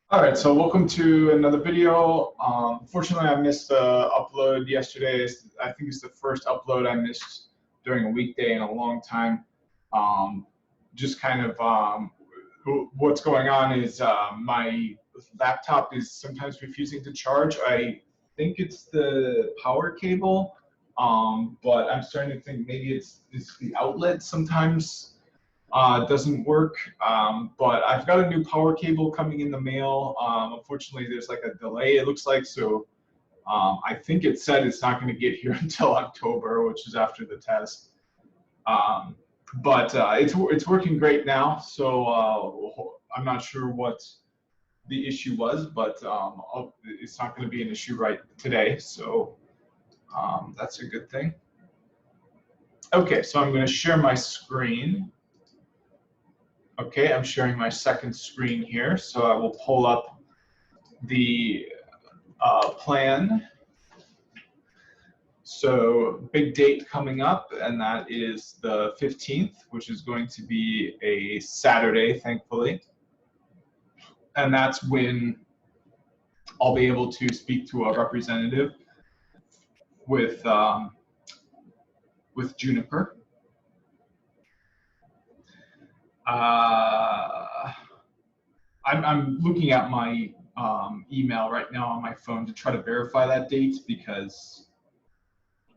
All right, so welcome to another video. Unfortunately, I missed the upload yesterday. I think it's the first upload I missed during a weekday in a long time. Just kind of what's going on is my laptop is sometimes refusing to charge. I think it's the power cable, but I'm starting to think maybe it's the outlet sometimes doesn't work, but I've got a new power cable coming in the mail. Unfortunately, there's like a delay, it looks like, so I think it said it's not going to get here until October, which is after the test. But it's working great now, so I'm not sure what the issue was, but it's not going to be an issue right today, so that's a good thing. Okay, so I'm going to share my screen. Okay, I'm sharing my second screen here, so I will pull up the plan. So big date coming up, and that is the 15th, which is going to be a Saturday, thankfully. And that's when I'll be able to speak to a representative with Juniper. I'm looking at my email right now on my phone to try to verify that date, because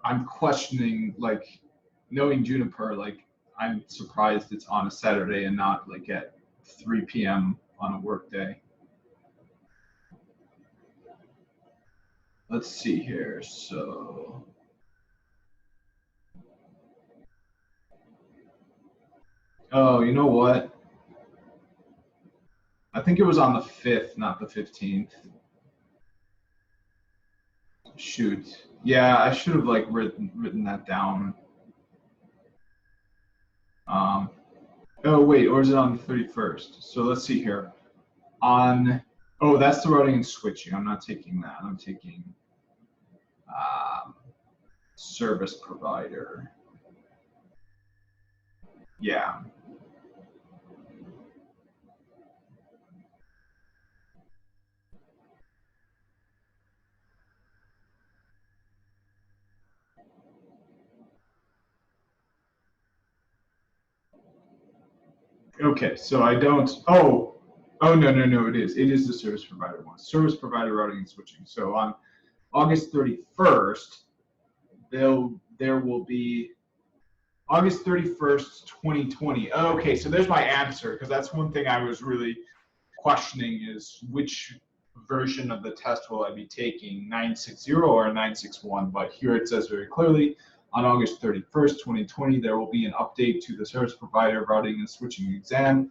I'm questioning, like, knowing Juniper, like, I'm surprised it's on a Saturday and not like at 3 p.m. on a work day. Let's see here. So oh, you know what? I think it was on the 5th, not the 15th. Shoot. Yeah, I should have like written that down. Oh wait, or is it on the 31st? So let's see here. Oh, that's the routing and switching. I'm not taking that. I'm taking service provider. Yeah. Okay, so I don't. Oh no, it is. It is the service provider one. Service provider routing and switching. So on August 31st, there will be August 31st, 2020. Okay, so there's my answer, because that's one thing I was really questioning, is which version of the test will I be taking, 960 or 961? But here it says very clearly, on August 31st, 2020, there will be an update to the service provider routing and switching exam,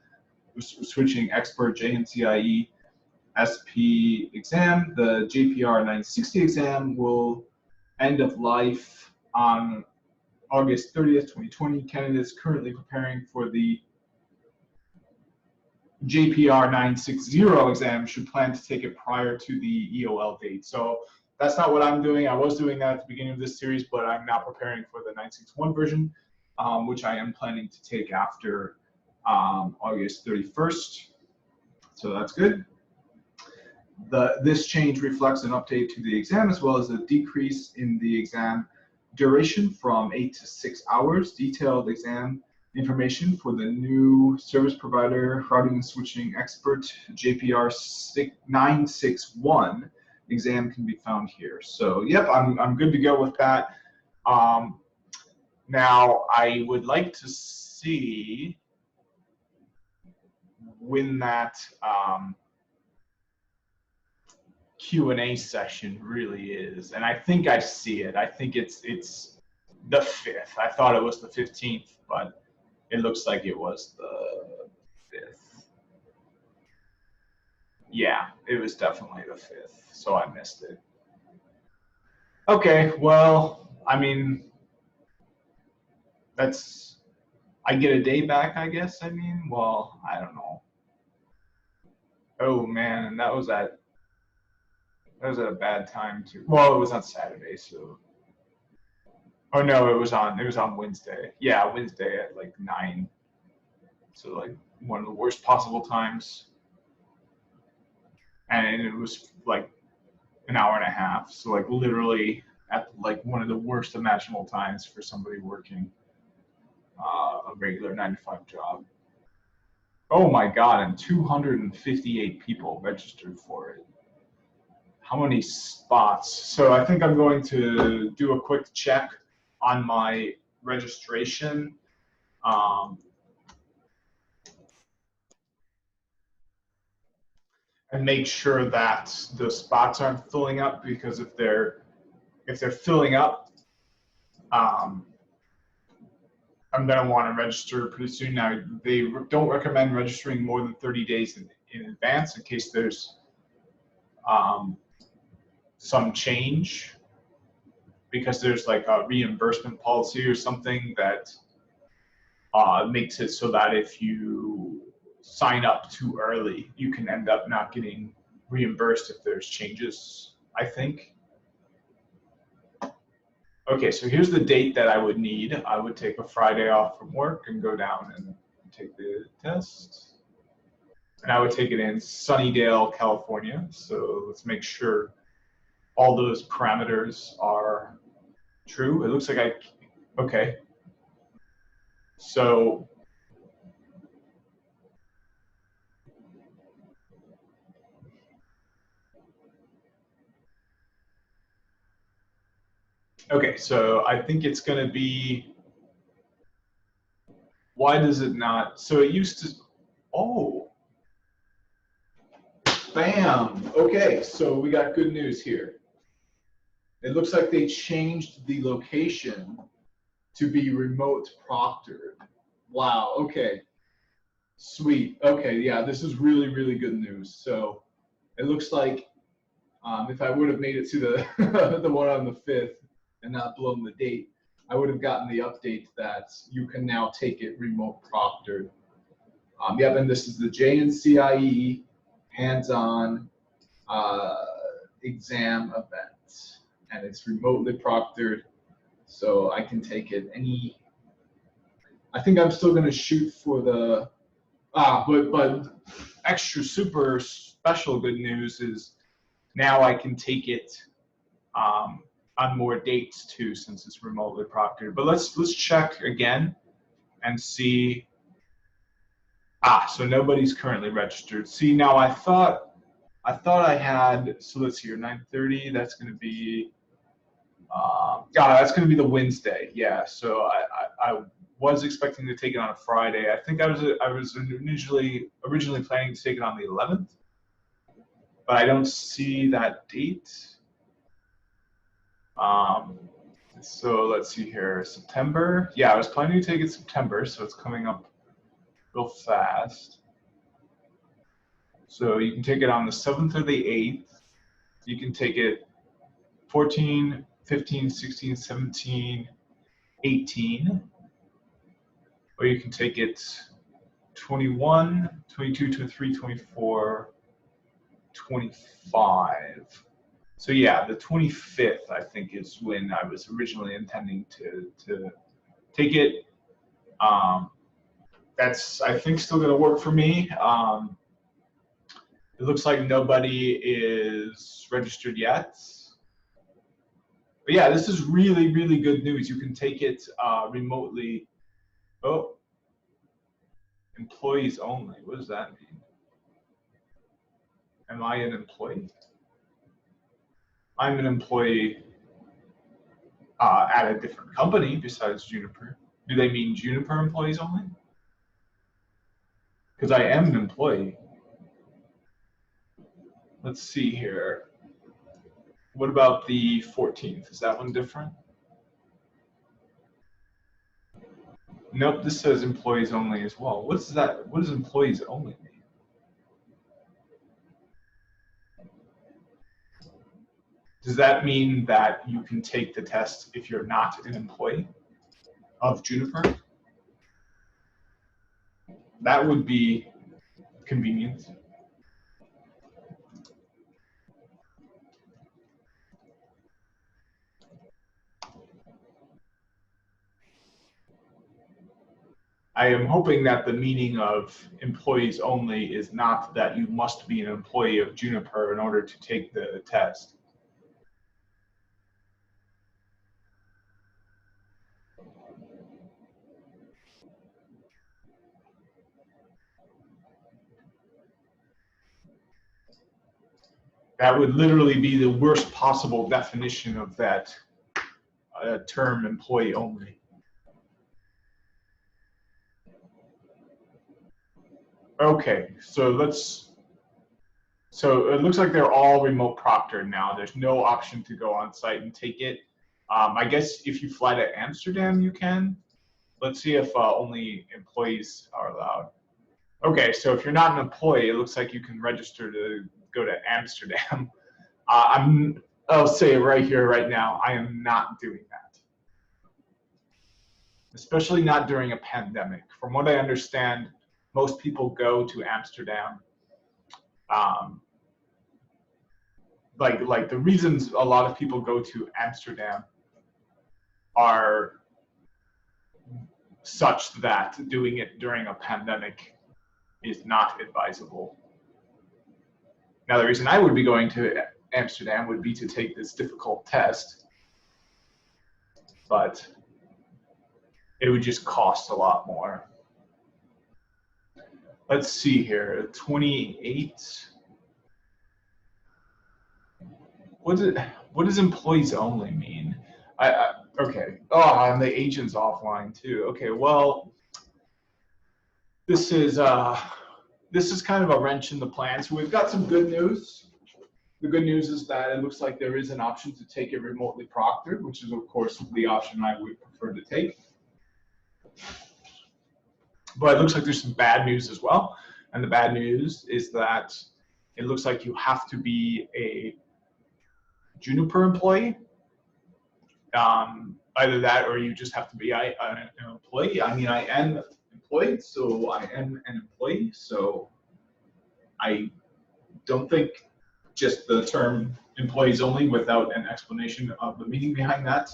switching expert JNCIE-SP exam. The JPR-960 exam will end of life on August 30th, 2020. Candidates currently preparing for the JPR-960 exam should plan to take it prior to the EOL date. So that's not what I'm doing. I was doing that at the beginning of this series, but I'm now preparing for the 961 version, which I am planning to take after August 31st. So that's good. This change reflects an update to the exam, as well as a decrease in the exam duration from 8 to 6 hours. Detailed exam information for the new service provider routing and switching expert JPR-961 exam can be found here. So yep, I'm good to go with that. Now I would like to see when that Q&A session really is, and I think I see it. I think it's the 5th. I thought it was the 15th, but it looks like it was the 5th. Yeah, it was definitely the 5th, so I missed it. Okay, well, I mean, I get a day back, I guess. I mean, well, I don't know. Oh man, that was at a bad time too. Well, it was on Saturday, so. Oh no, it was on Wednesday. Yeah, Wednesday at like 9. So like one of the worst possible times. and it was like an hour and a half. So like literally at like one of the worst imaginable times for somebody working a regular 9 to 5 job. Oh my God, and 258 people registered for it. How many spots? So I think I'm going to do a quick check on my registration. And make sure that the spots aren't filling up, because if they're filling up, I'm going to want to register pretty soon. Now, they don't recommend registering more than 30 days in advance in case there's some change, because there's like a reimbursement policy or something that makes it so that if you sign up too early, you can end up not getting reimbursed if there's changes, I think. Okay, so here's the date that I would need. I would take a Friday off from work and go down and take the test. And I would take it in Sunnydale, California. So let's make sure all those parameters are true. It looks like okay. So okay, so I think it's going to be, why does it not? So it used to, oh, bam. Okay, so we got good news here. It looks like they changed the location to be remote proctored. Wow, okay. Sweet. Okay, yeah, this is really, really good news. So it looks like if I would have made it to the the one on the 5th and not blown the date, I would have gotten the update that you can now take it remote proctored. Yep, and this is the JNCIE hands-on exam event, and it's remotely proctored, so I can take it any. I think I'm still going to shoot for the. But extra super special good news is now I can take it on more dates too, since it's remotely proctored. But let's check again and see. So nobody's currently registered. See, now I thought I had. So let's see here, 9:30. That's going to be. That's going to be the Wednesday. Yeah. So I was expecting to take it on a Friday. I think I was originally planning to take it on the 11th, but I don't see that date. So let's see here, September. Yeah, I was planning to take it September, so it's coming up real fast. So you can take it on the 7th or the 8th. You can take it 14, 15, 16, 17, 18. Or you can take it 21, 22, 23, 24, 25. So yeah, the 25th, I think, is when I was originally intending to take it. That's, I think, still going to work for me. It looks like nobody is registered yet. But yeah, this is really, really good news. You can take it remotely. Oh, employees only. What does that mean? Am I an employee? I'm an employee at a different company besides Juniper. Do they mean Juniper employees only? Because I am an employee. Let's see here. What about the 14th? Is that one different? Nope, this says employees only as well. What is that? What does employees only mean? Does that mean that you can take the test if you're not an employee of Juniper? That would be convenient. I am hoping that the meaning of employees only is not that you must be an employee of Juniper in order to take the test. That would literally be the worst possible definition of that term, employee only. Okay, so it looks like they're all remote proctored now. There's no option to go on site and take it. I guess if you fly to Amsterdam, you can. Let's see if only employees are allowed. Okay, so if you're not an employee, it looks like you can register to go to Amsterdam. I'll say it right here, right now, I am not doing that. Especially not during a pandemic. From what I understand, most people go to Amsterdam. Like the reasons a lot of people go to Amsterdam are such that doing it during a pandemic is not advisable. Now, the reason I would be going to Amsterdam would be to take this difficult test, but it would just cost a lot more. Let's see here, 28. What does employees only mean? Okay. Oh, and the agent's offline too. Okay, well, this is kind of a wrench in the plan. So we've got some good news. The good news is that it looks like there is an option to take it remotely proctored, which is of course the option I would prefer to take. But it looks like there's some bad news as well. And the bad news is that it looks like you have to be a Juniper employee. Either that or you just have to be an employee. I mean, I am employed, so I am an employee. So I don't think just the term employees only without an explanation of the meaning behind that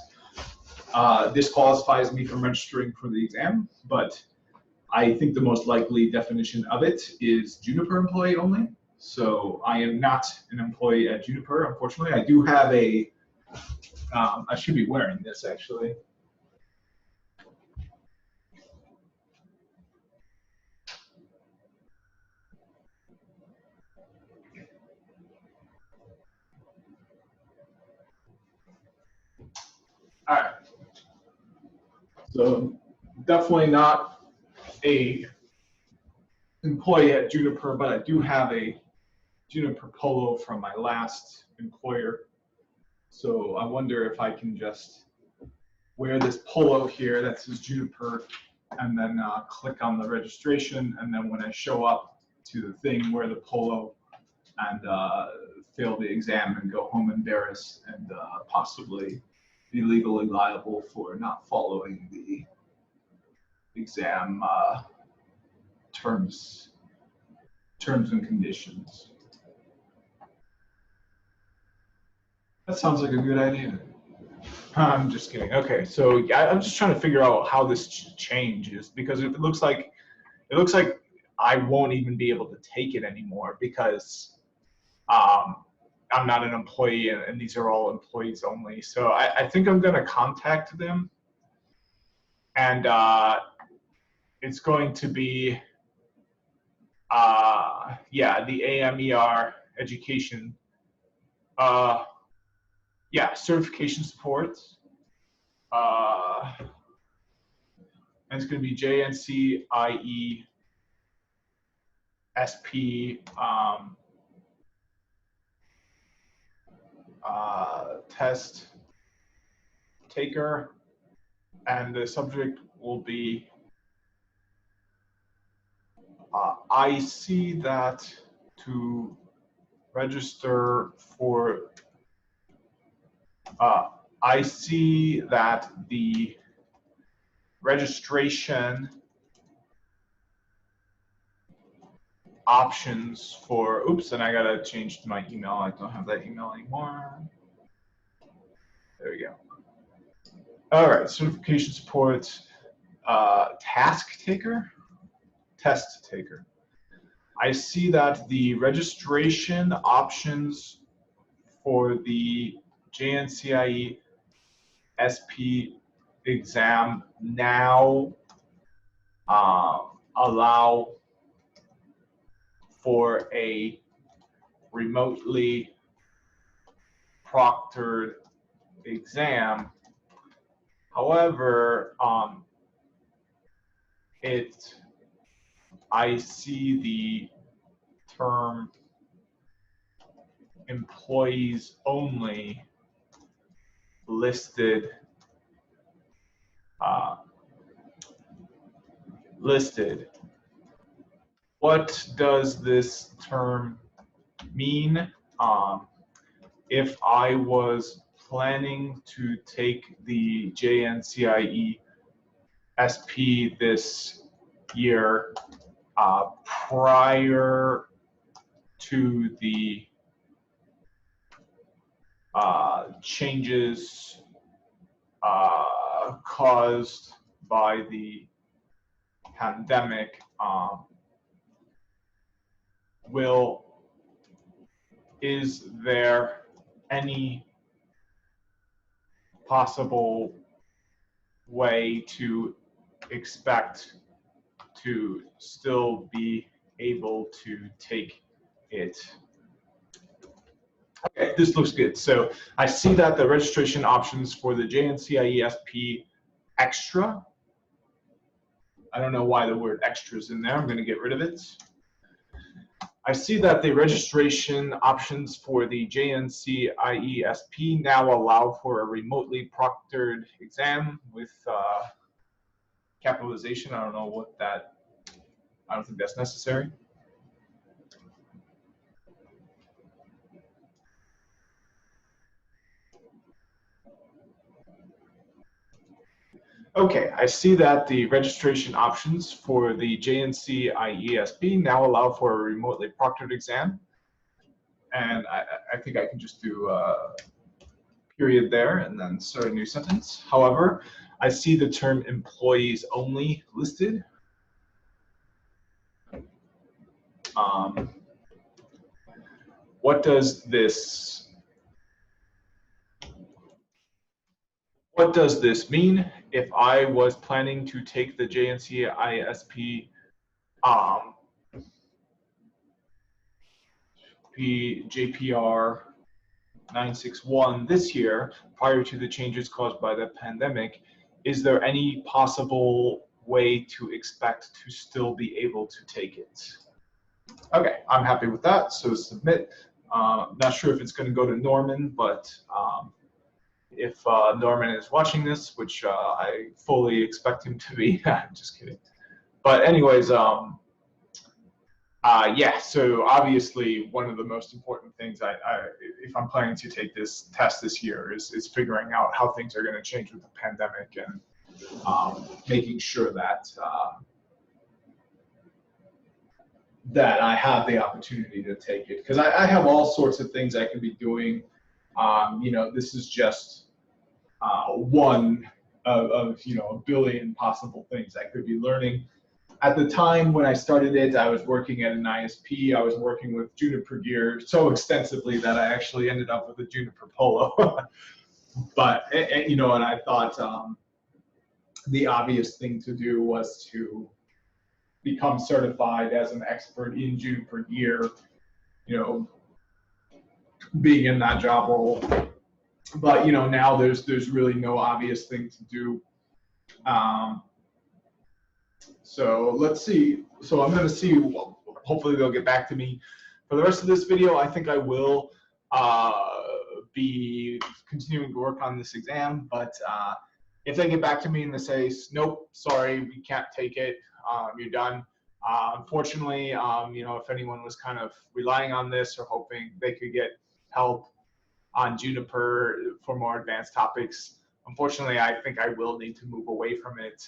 disqualifies me from registering for the exam. But I think the most likely definition of it is Juniper employee only. So I am not an employee at Juniper, unfortunately. I do have a, I should be wearing this actually. All right. So definitely not a employee at Juniper, but I do have a Juniper polo from my last employer. So I wonder if I can just wear this polo here that says Juniper and then click on the registration. And then when I show up to the thing, wear the polo and fail the exam and go home embarrassed and possibly be legally liable for not following the exam terms and conditions. That sounds like a good idea. I'm just kidding. Okay, so I'm just trying to figure out how this changes because it looks like I won't even be able to take it anymore because I'm not an employee and these are all employees only. So I think I'm going to contact them, and it's going to be yeah, the AMER education. Yeah, certification support. And it's going to be JNCIE-SP test taker, and the subject will be I see that to register for I see that the registration options for, oops, and I gotta change my email. I don't have that email anymore. There we go. All right, certification support. task taker, test taker. I see that the registration options for the JNCIE-SP exam now allow for a remotely proctored exam. However, I see the term employees only listed What does this term mean? If I was planning to take the JNCIE-SP this year prior to the changes caused by the pandemic, is there any possible way to expect to still be able to take it? Okay, this looks good. So I see that the registration options for the JNCIE-SP extra, I don't know why the word extra is in there. I'm going to get rid of it. I see that the registration options for the JNCIE-SP now allow for a remotely proctored exam with capitalization. I don't know what that, I don't think that's necessary. Okay, I see that the registration options for the JNCIE-SP now allow for a remotely proctored exam. And I think I can just do a period there and then start a new sentence. However, I see the term employees only listed. What does this mean? If I was planning to take the JNCIE-SP JPR-961 this year, prior to the changes caused by the pandemic, is there any possible way to expect to still be able to take it? Okay, I'm happy with that, so submit. Not sure if it's going to go to Norman, but if Norman is watching this, which I fully expect him to be, I'm just kidding. But anyways, yeah, so obviously one of the most important things if I'm planning to take this test this year is figuring out how things are going to change with the pandemic and making sure that that I have the opportunity to take it, because I have all sorts of things I can be doing. You know, this is just one of a billion possible things I could be learning. At the time when I started it, I was working at an ISP. I was working with Juniper gear so extensively that I actually ended up with a Juniper Polo. But you know, and I thought the obvious thing to do was to become certified as an expert in Juniper gear, you know, being in that job role. But you know, now there's really no obvious thing to do. So let's see. So I'm going to see. Hopefully they'll get back to me. For the rest of this video, I think I will be continuing to work on this exam. But if they get back to me and they say, nope, sorry, we can't take it, you're done. Unfortunately, you know, if anyone was kind of relying on this or hoping they could get help on Juniper for more advanced topics, unfortunately, I think I will need to move away from it.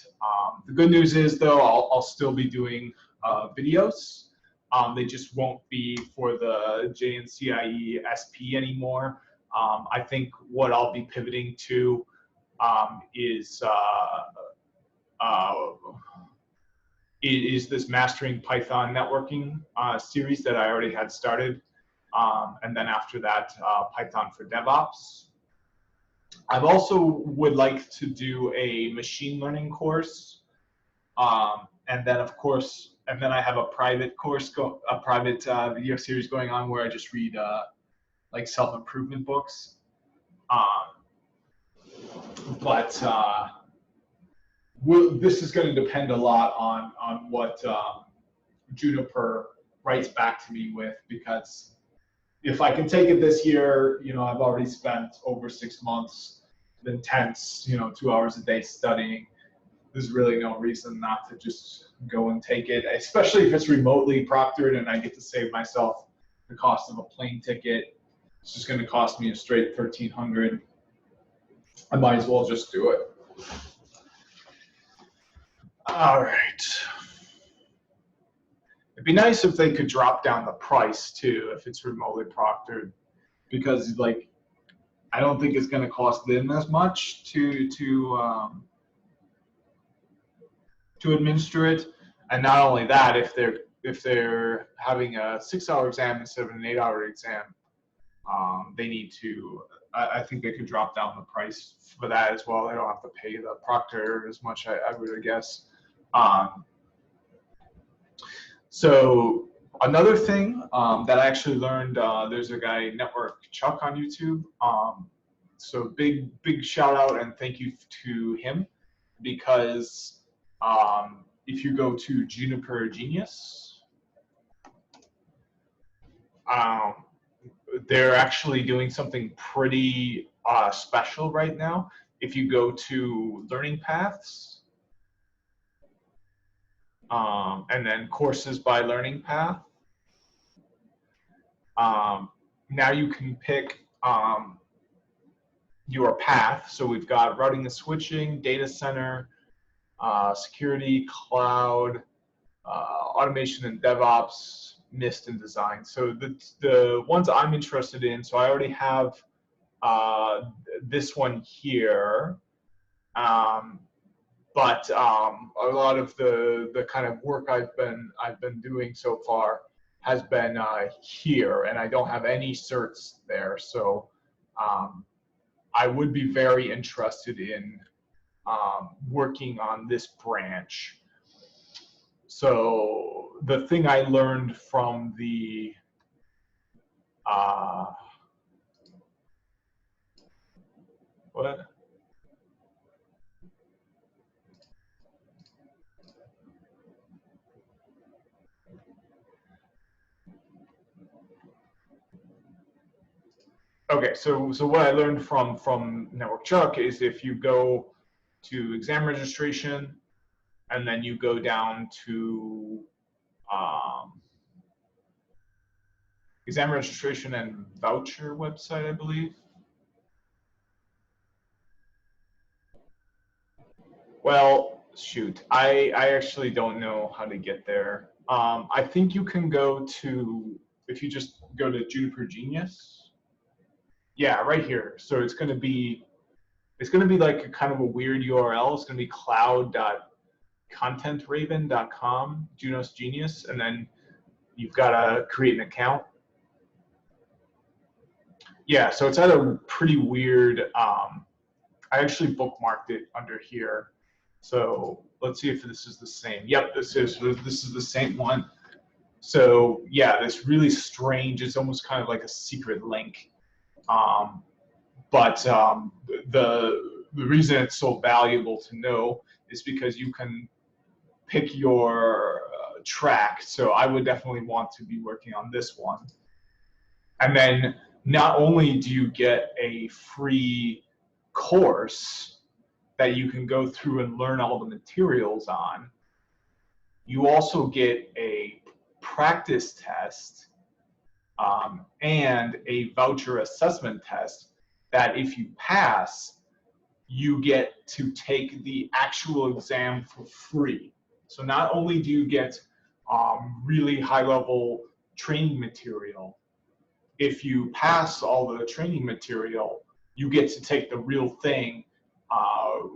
The good news is, though, I'll still be doing videos. They just won't be for the JNCIE-SP anymore. I think what I'll be pivoting to is is this Mastering Python Networking series that I already had started. And then after that, Python for DevOps. I also would like to do a machine learning course. And then of course, and then I have a private course, a private video series going on where I just read like self-improvement books. This is going to depend a lot on what Juniper writes back to me with, because if I can take it this year, you know, I've already spent over 6 months, intense, you know, 2 hours a day studying. There's really no reason not to just go and take it, especially if it's remotely proctored and I get to save myself the cost of a plane ticket. It's just going to cost me a straight $1,300. I might as well just do it. All right. It'd be nice if they could drop down the price too, if it's remotely proctored, because like I don't think it's going to cost them as much to administer it. And not only that, if they're having a 6-hour exam instead of an 8-hour exam, they need to. I think they could drop down the price for that as well. They don't have to pay the proctor as much, I would guess. So another thing that I actually learned, there's a guy, Network Chuck, on YouTube. So big shout out and thank you to him, because if you go to Juniper Genius, they're actually doing something pretty special right now. If you go to Learning Paths, and then Courses by Learning Path, now you can pick your path. So we've got routing and switching, data center, security, cloud, automation and DevOps, Mist and design. So the ones I'm interested in, so I already have this one here, but a lot of the kind of work I've been doing so far has been here, and I don't have any certs there. So I would be very interested in working on this branch. So the thing I learned from the what? Okay, so what I learned from Network Chuck is if you go to exam registration and then you go down to exam registration and voucher website, I believe. Well, shoot, I actually don't know how to get there. I think you can go to, if you just go to Juniper Genius. Yeah, right here. So it's going to be like a kind of a weird URL. It's going to be cloud.contentraven.com, Junos Genius, and then you've got to create an account. Yeah, so it's at a pretty weird, I actually bookmarked it under here. So let's see if this is the same. Yep, this is the same one. So yeah, this really strange, it's almost kind of like a secret link. But the reason it's so valuable to know is because you can pick your track. So I would definitely want to be working on this one. And then not only do you get a free course that you can go through and learn all the materials on, you also get a practice test and a voucher assessment test that if you pass, you get to take the actual exam for free. So not only do you get really high-level training material, if you pass all the training material, you get to take the real thing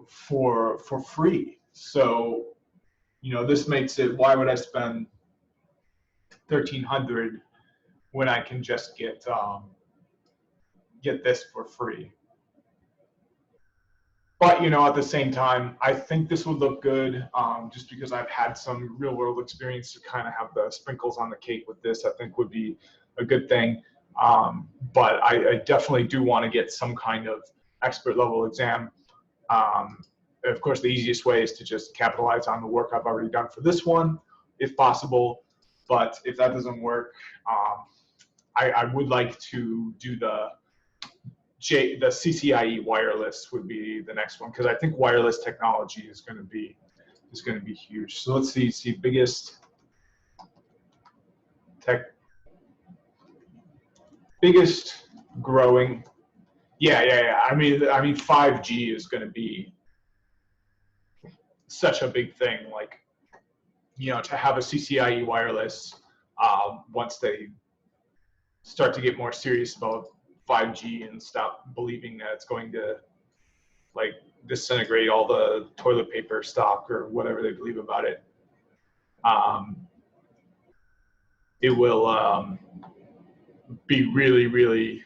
for free. So, you know, this makes it, why would I spend $1,300 when I can just get this for free? But, you know, at the same time, I think this would look good just because I've had some real world experience to kind of have the sprinkles on the cake with this. I think would be a good thing. But I definitely do want to get some kind of expert level exam. Of course, the easiest way is to just capitalize on the work I've already done for this one, if possible. But if that doesn't work, I would like to do the CCIE Wireless would be the next one, because I think wireless technology is going to be huge. So let's see biggest growing. Yeah. I mean 5G is going to be such a big thing. Like, you know, to have a CCIE Wireless once they start to get more serious about 5G and stop believing that it's going to like disintegrate all the toilet paper stock or whatever they believe about it. It will be really, really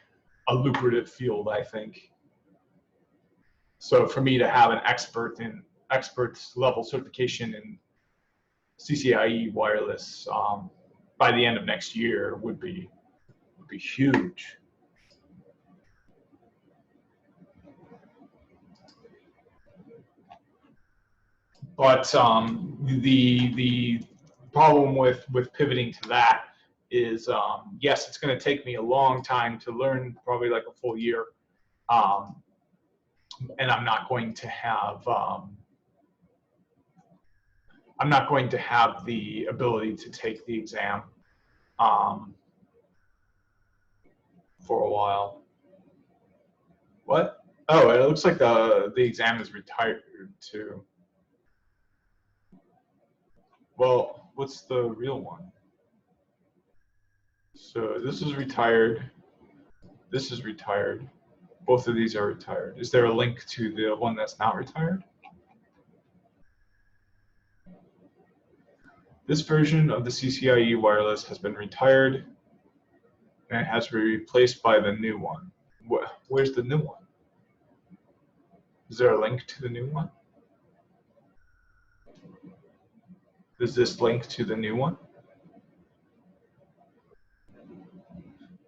a lucrative field, I think. So for me to have an expert level certification in CCIE Wireless by the end of next year would be huge. But the problem with pivoting to that is, yes, it's going to take me a long time to learn, probably like a full year, and I'm not going to have the ability to take the exam for a while. What? Oh, it looks like the exam is retired too. Well, what's the real one? So this is retired. This is retired. Both of these are retired. Is there a link to the one that's not retired? This version of the CCIE Wireless has been retired and it has been replaced by the new one. Where's the new one? Is there a link to the new one? Does this link to the new one?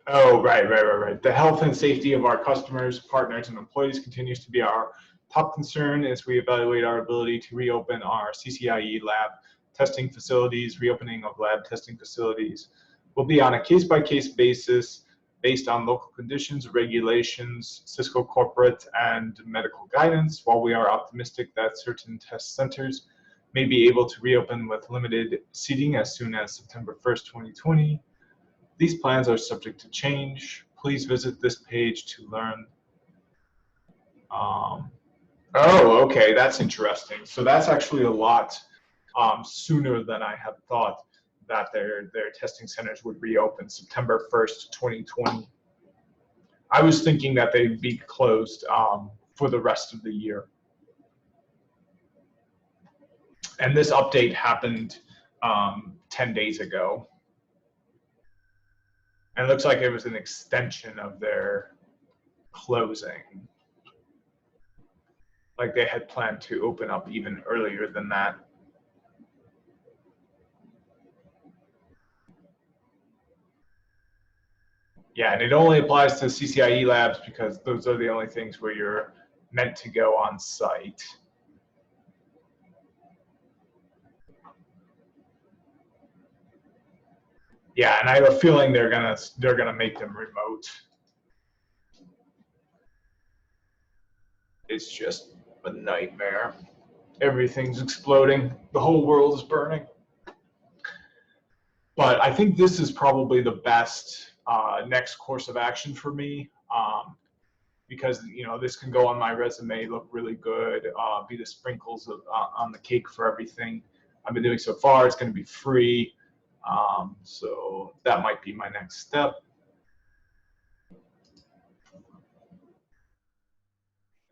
Oh, right. The health and safety of our customers, partners, and employees continues to be our top concern as we evaluate our ability to reopen our CCIE lab testing facilities. Reopening of lab testing facilities will be on a case-by-case basis based on local conditions, regulations, Cisco corporate and medical guidance. While we are optimistic that certain test centers may be able to reopen with limited seating as soon as September 1st, 2020, these plans are subject to change. Please visit this page to learn. Oh, okay, that's interesting. So that's actually a lot sooner than I had thought that their testing centers would reopen September 1st, 2020. I was thinking that they'd be closed for the rest of the year. And this update happened 10 days ago. And it looks like it was an extension of their closing. Like they had planned to open up even earlier than that. Yeah, and it only applies to CCIE labs because those are the only things where you're meant to go on site. Yeah, and I have a feeling they're gonna make them remote. It's just a nightmare. Everything's exploding. The whole world is burning. But I think this is probably the best next course of action for me, because you know this can go on my resume, look really good, be the sprinkles on the cake for everything I've been doing so far. It's going to be free, so that might be my next step.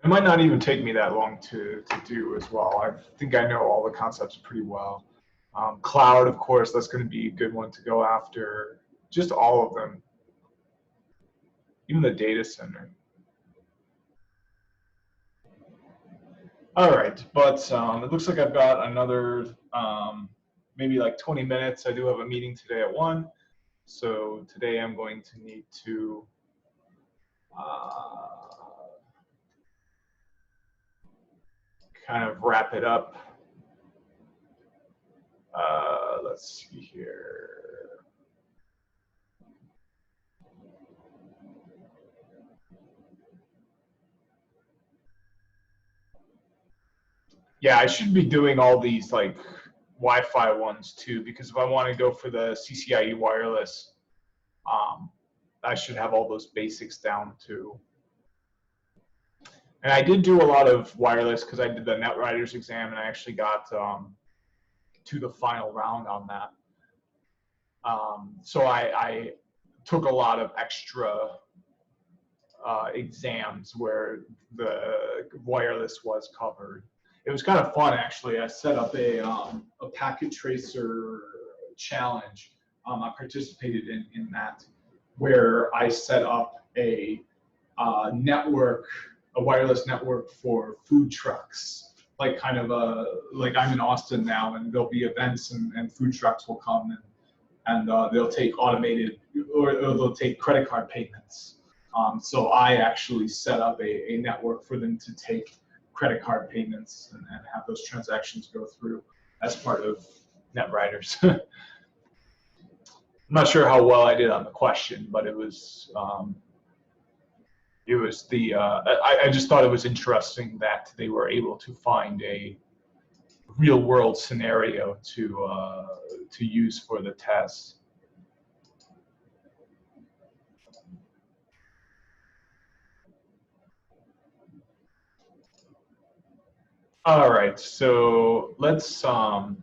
It might not even take me that long to do as well. I think I know all the concepts pretty well. Cloud, of course, that's going to be a good one to go after. Just all of them, even the data center. All right, but it looks like I've got another maybe like 20 minutes. I do have a meeting today at 1, so today I'm going to need to kind of wrap it up. Let's see here. Yeah, I should be doing all these like Wi-Fi ones too, because if I want to go for the CCIE Wireless, I should have all those basics down too. And I did do a lot of wireless because I did the NetWriters exam, and I actually got to the final round on that. So I took a lot of extra exams where the wireless was covered. It was kind of fun, actually. I set up a packet tracer challenge. I participated in that, where I set up a network, a wireless network for food trucks. Like kind of like I'm in Austin now, and there'll be events, and food trucks will come, and they'll take automated, or they'll take credit card payments. So I actually set up a network for them to take credit card payments and have those transactions go through as part of NetWriters. I'm not sure how well I did on the question, but it was the I just thought it was interesting that they were able to find a real world scenario to use for the test. All right, so let's oh,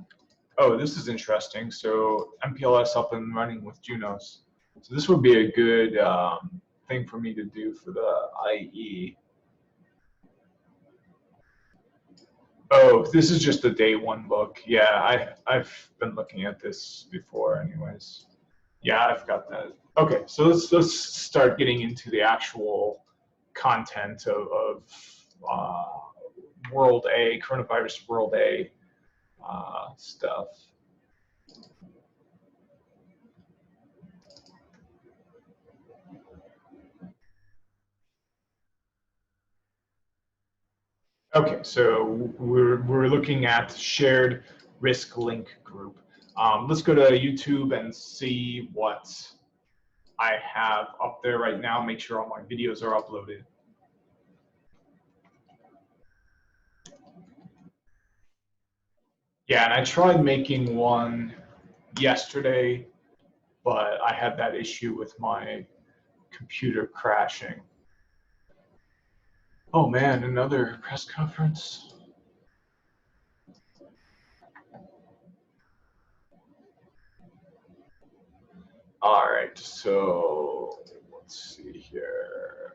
this is interesting. So MPLS up and running with Junos. So this would be a good thing for me to do for the IE. Oh, this is just the day 1 book. Yeah, I've been looking at this before anyways. Yeah, I've got that. Okay, so let's start getting into the actual content of World A, coronavirus World A stuff. Okay, so we're looking at shared risk link group. Let's go to YouTube and see what I have up there right now. Make sure all my videos are uploaded. Yeah, and I tried making one yesterday, but I had that issue with my computer crashing. Oh man, another press conference. All right, so let's see here.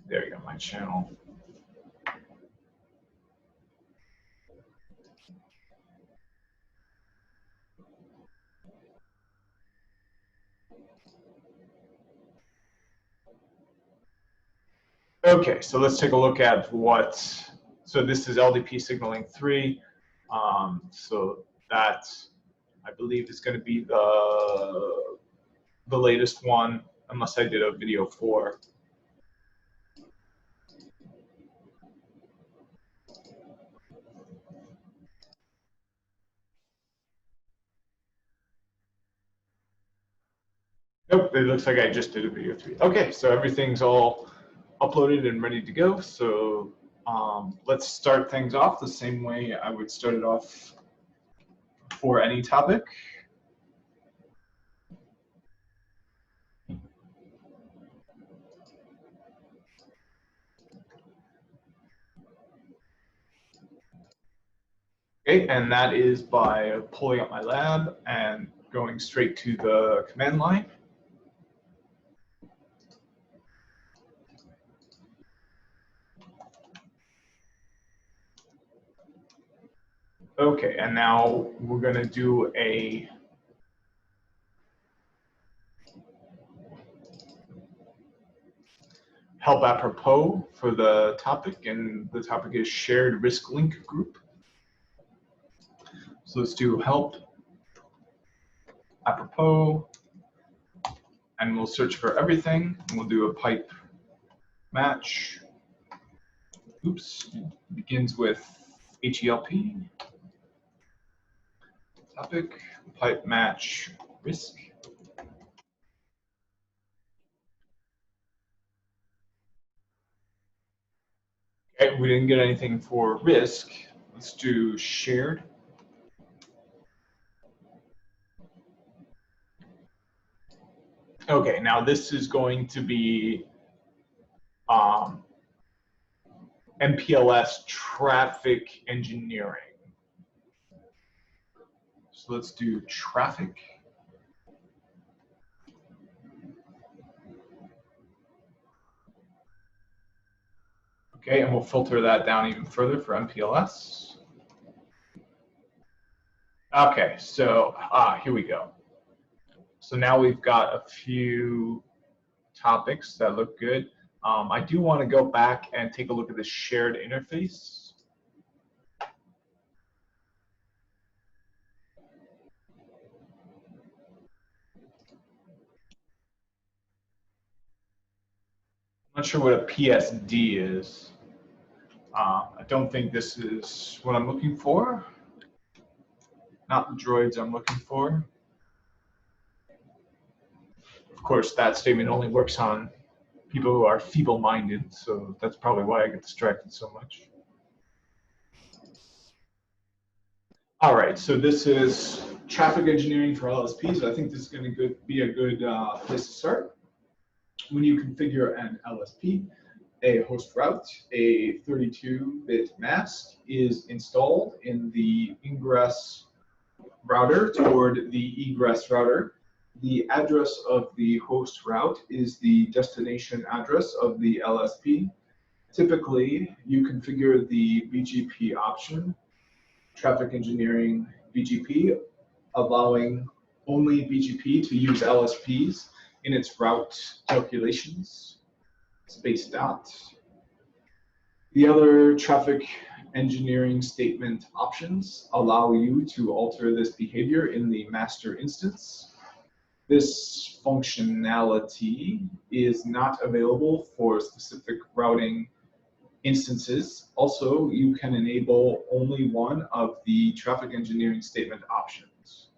There you go, my channel. Okay, so let's take a look at what, so this is LDP signaling 3. So that, I believe, is going to be the latest one, unless I did a video 4. Nope, it looks like I just did a video 3. Okay, so everything's all uploaded and ready to go. So let's start things off the same way I would start it off for any topic. Okay, and that is by pulling up my lab and going straight to the command line. Okay, and now we're going to do a help apropos for the topic, and the topic is shared risk link group. So let's do help apropos, and we'll search for everything, and we'll do a pipe match. Oops, it begins with HELP. Topic, pipe match risk. Okay, we didn't get anything for risk. Let's do shared. Okay, now this is going to be MPLS traffic engineering. So let's do traffic. Okay, and we'll filter that down even further for MPLS. Okay, so here we go. So now we've got a few topics that look good. I do want to go back and take a look at the shared interface. I'm not sure what a PSD is. I don't think this is what I'm looking for. Not the droids I'm looking for. Of course, that statement only works on people who are feeble-minded, so that's probably why I get distracted so much. All right, so this is traffic engineering for LSPs. I think this is going to be a good place to start. When you configure an LSP, a host route, a 32-bit mask is installed in the ingress router toward the egress router. The address of the host route is the destination address of the LSP. Typically, you configure the BGP option, traffic engineering BGP, allowing only BGP to use LSPs in its route calculations, space dot. The other traffic engineering statement options allow you to alter this behavior in the master instance. This functionality is not available for specific routing instances. Also, you can enable only one of the traffic engineering statement options.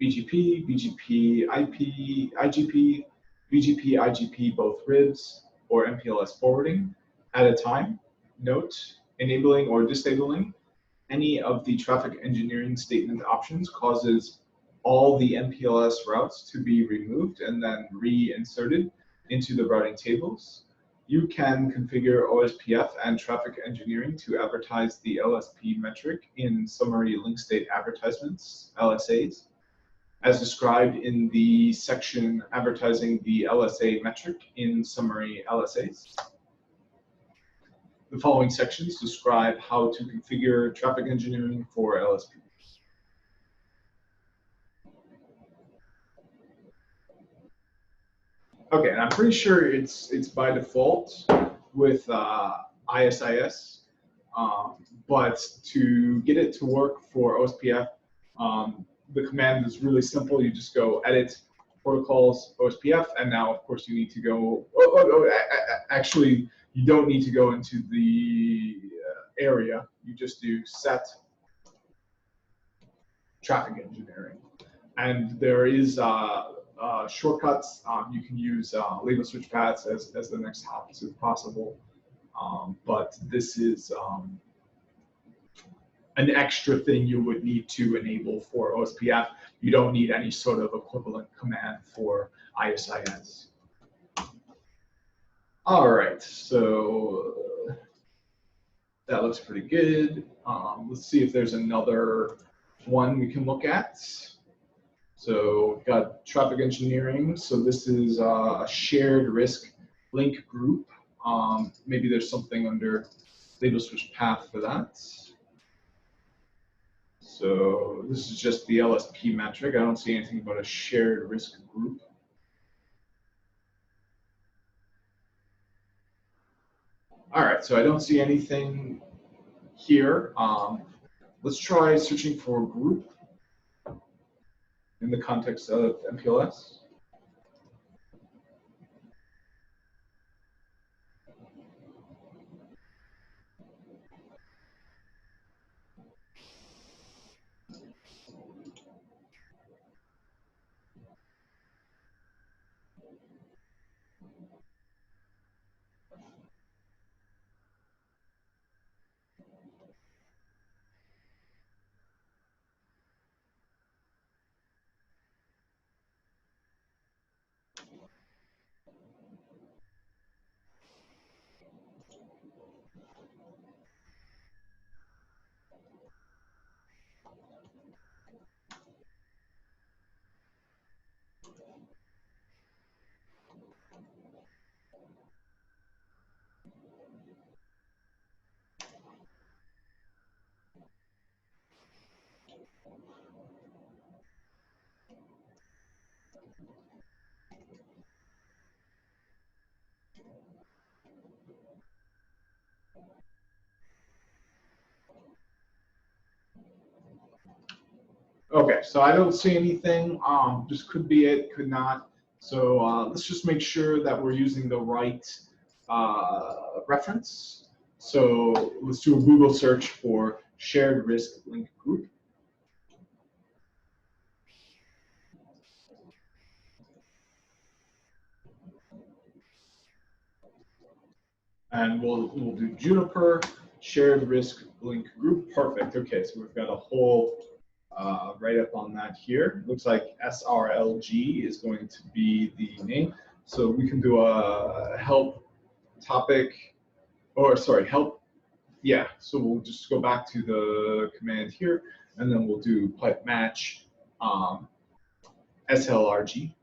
BGP, BGP, IP, IGP, BGP, IGP, both RIBs, or MPLS forwarding at a time. Note, enabling or disabling any of the traffic engineering statement options causes all the MPLS routes to be removed and then reinserted into the routing tables. You can configure OSPF and traffic engineering to advertise the LSP metric in summary link state advertisements, LSAs, as described in the section advertising the LSA metric in summary LSAs. The following sections describe how to configure traffic engineering for LSP. Okay, and I'm pretty sure it's by default with ISIS, but to get it to work for OSPF, the command is really simple. You just go edit protocols OSPF, and now of course you need to go. Actually, you don't need to go into the area. You just do set traffic engineering, and there is shortcuts. You can use label switch paths as the next hop if possible, but this is an extra thing you would need to enable for OSPF. You don't need any sort of equivalent command for ISIS. All right, so that looks pretty good. Let's see if there's another one we can look at. So we've got traffic engineering. So this is a shared risk link group. Maybe there's something under label switch path for that. So this is just the LSP metric. I don't see anything about a shared risk group. All right, so I don't see anything here. Let's try searching for a group in the context of MPLS. Okay, so I don't see anything. This could be it, could not. So let's just make sure that we're using the right reference. So let's do a Google search for shared risk link group. And we'll do Juniper shared risk link group. Perfect. Okay, so we've got a whole write-up on that here. Looks like SRLG is going to be the name. So we can do a help topic, or sorry, help. Yeah, so we'll just go back to the command here, and then we'll do pipe match SLRG.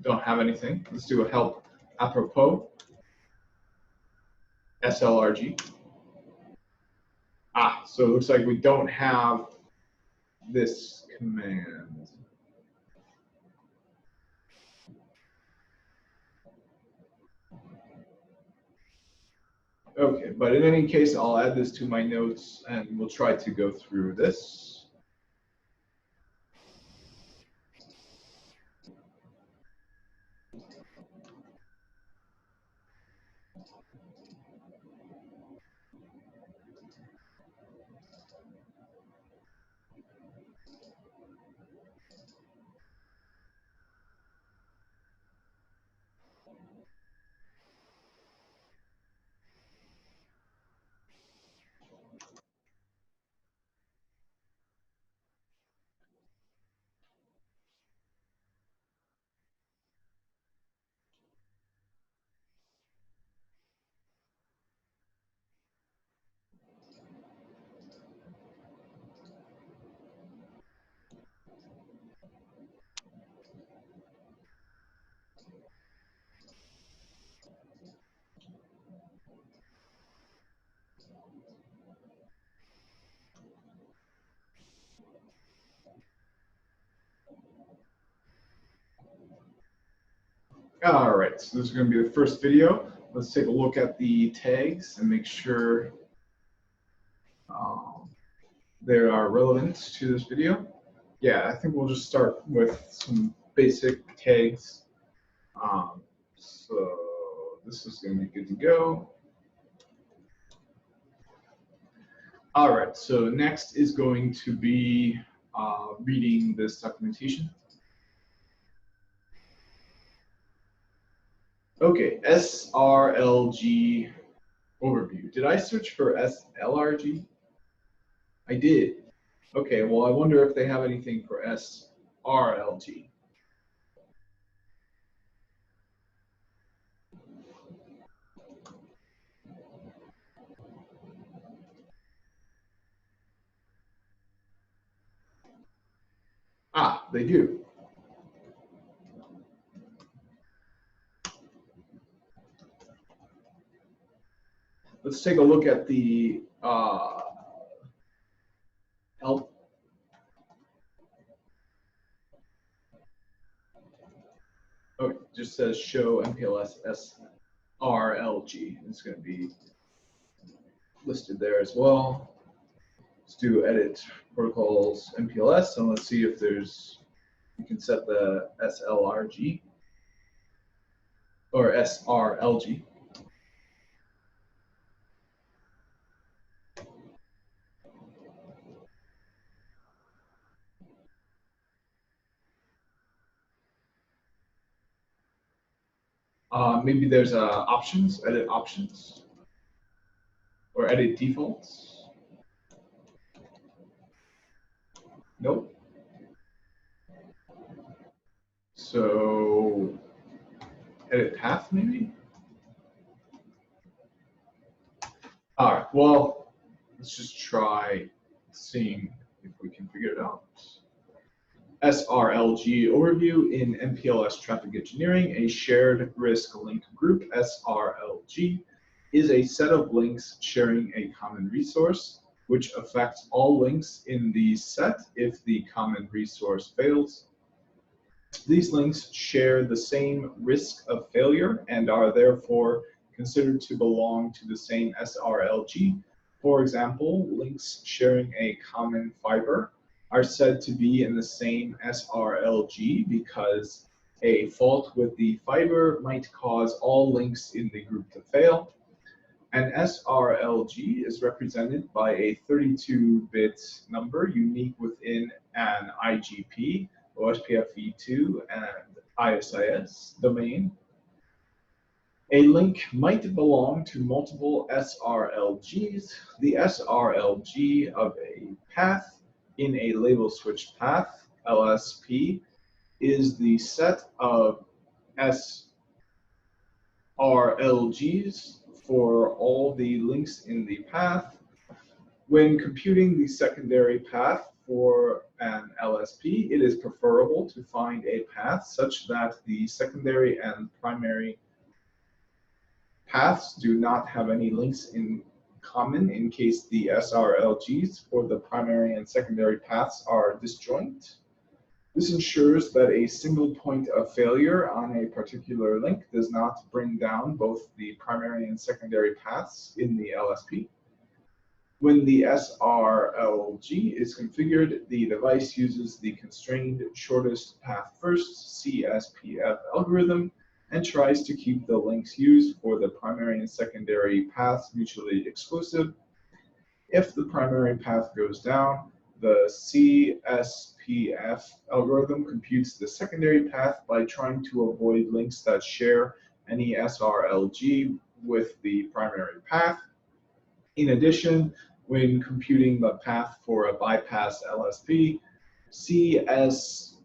Don't have anything. Let's do a help apropos SLRG. So it looks like we don't have this command. Okay, but in any case, I'll add this to my notes and we'll try to go through this. All right, so this is going to be the first video. Let's take a look at the tags and make sure they are relevant to this video. Yeah, I think we'll just start with some basic tags. So this is going to be good to go. All right, so next is going to be reading this documentation. Okay, SRLG Overview. Did I search for SLRG? I did. Okay, well, I wonder if they have anything for SRLG. They do. Let's take a look at the help. Okay, just says show MPLS SRLG. It's going to be listed there as well. Let's do edit protocols MPLS, and let's see if there's, you can set the SLRG or SRLG. Maybe there's options, edit options, or edit defaults. Nope. So edit path maybe? All right, well, let's just try seeing if we can figure it out. SRLG Overview in MPLS Traffic Engineering, a shared risk link group, SRLG, is a set of links sharing a common resource, which affects all links in the set if the common resource fails. These links share the same risk of failure and are therefore considered to belong to the same SRLG. For example, links sharing a common fiber are said to be in the same SRLG because a fault with the fiber might cause all links in the group to fail. An SRLG is represented by a 32-bit number unique within an IGP, OSPF v2, and ISIS domain. A link might belong to multiple SRLGs. The SRLG of a path in a label switch path, LSP, is the set of SRLGs for all the links in the path. When computing the secondary path for an LSP, it is preferable to find a path such that the secondary and primary paths do not have any links in common in case the SRLGs for the primary and secondary paths are disjoint. This ensures that a single point of failure on a particular link does not bring down both the primary and secondary paths in the LSP. When the SRLG is configured, the device uses the constrained shortest path first CSPF algorithm and tries to keep the links used for the primary and secondary paths mutually exclusive. If the primary path goes down, the CSPF algorithm computes the secondary path by trying to avoid links that share any SRLG with the primary path. In addition, when computing the path for a bypass LSP, CSPF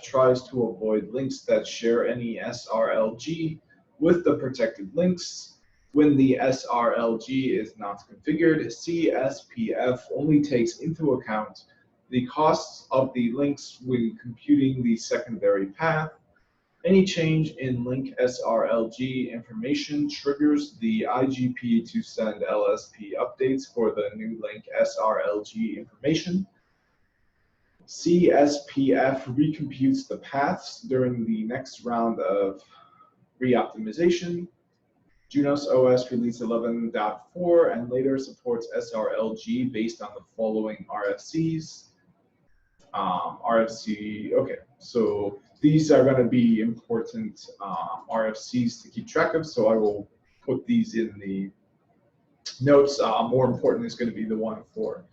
tries to avoid links that share any SRLG with the protected links. When the SRLG is not configured, CSPF only takes into account the costs of the links when computing the secondary path. Any change in link SRLG information triggers the IGP to send LSP updates for the new link SRLG information. CSPF recomputes the paths during the next round of reoptimization. Junos OS release 11.4 and later supports SRLG based on the following RFCs. Okay, so these are going to be important RFCs to keep track of, so I will put these in the notes. More important is going to be the one for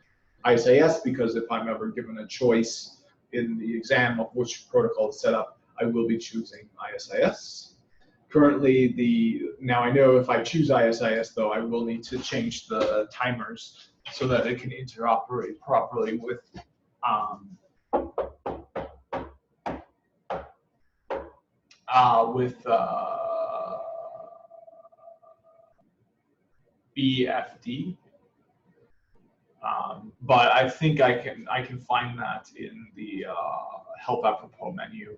ISIS, because if I'm ever given a choice in the exam of which protocol to set up, I will be choosing ISIS. Currently, now I know if I choose ISIS, though, I will need to change the timers so that it can interoperate properly with BFD. But I think I can find that in the help apropos menu.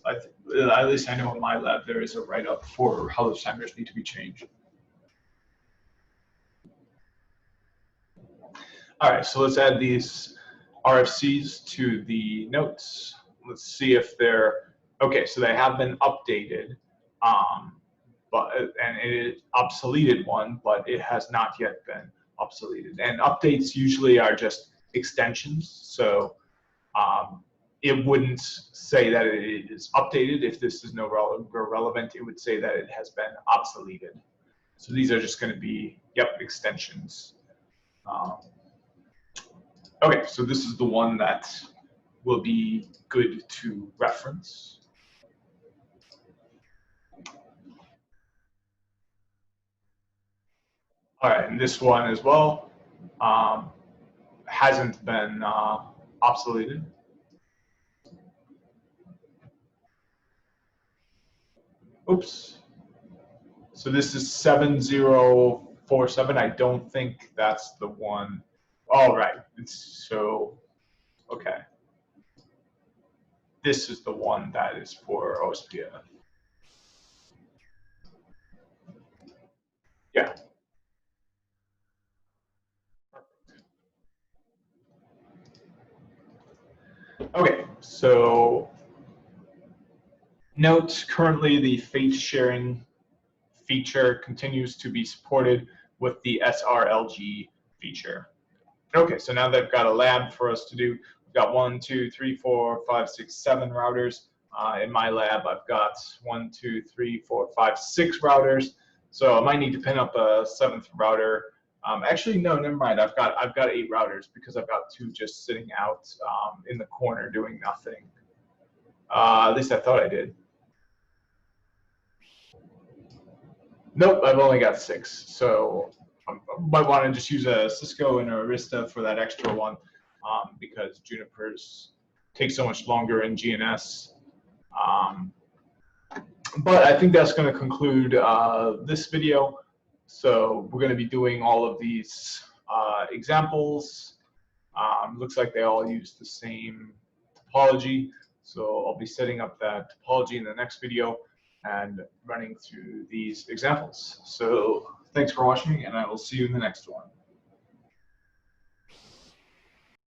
At least I know in my lab there is a write-up for how those timers need to be changed. All right, so let's add these RFCs to the notes. Let's see if they're, okay, so they have been updated, and it is obsoleted one, but it has not yet been obsoleted. And updates usually are just extensions, so it wouldn't say that it is updated. If this is no longer relevant, it would say that it has been obsoleted. So these are just going to be, yep, extensions. Okay, so this is the one that will be good to reference. All right, and this one as well hasn't been obsoleted. Oops. So this is 7047. I don't think that's the one. All right. It's so, okay. This is the one that is for OSPF. Yeah. Okay, so note currently the face sharing feature continues to be supported with the SRLG feature. Okay, so now they've got a lab for us to do. We've got 1, 2, 3, 4, 5, 6, 7 routers. In my lab, I've got 1, 2, 3, 4, 5, 6 routers. So I might need to pin up a 7th router. Actually, no, never mind. I've got 8 routers because I've got 2 just sitting out in the corner doing nothing. At least I thought I did. Nope, I've only got 6. So I might want to just use a Cisco and a Arista for that extra one because Juniper's takes so much longer in GNS. But I think that's going to conclude this video. So we're going to be doing all of these examples. Looks like they all use the same topology. So I'll be setting up that topology in the next video and running through these examples. So thanks for watching, and I will see you in the next one.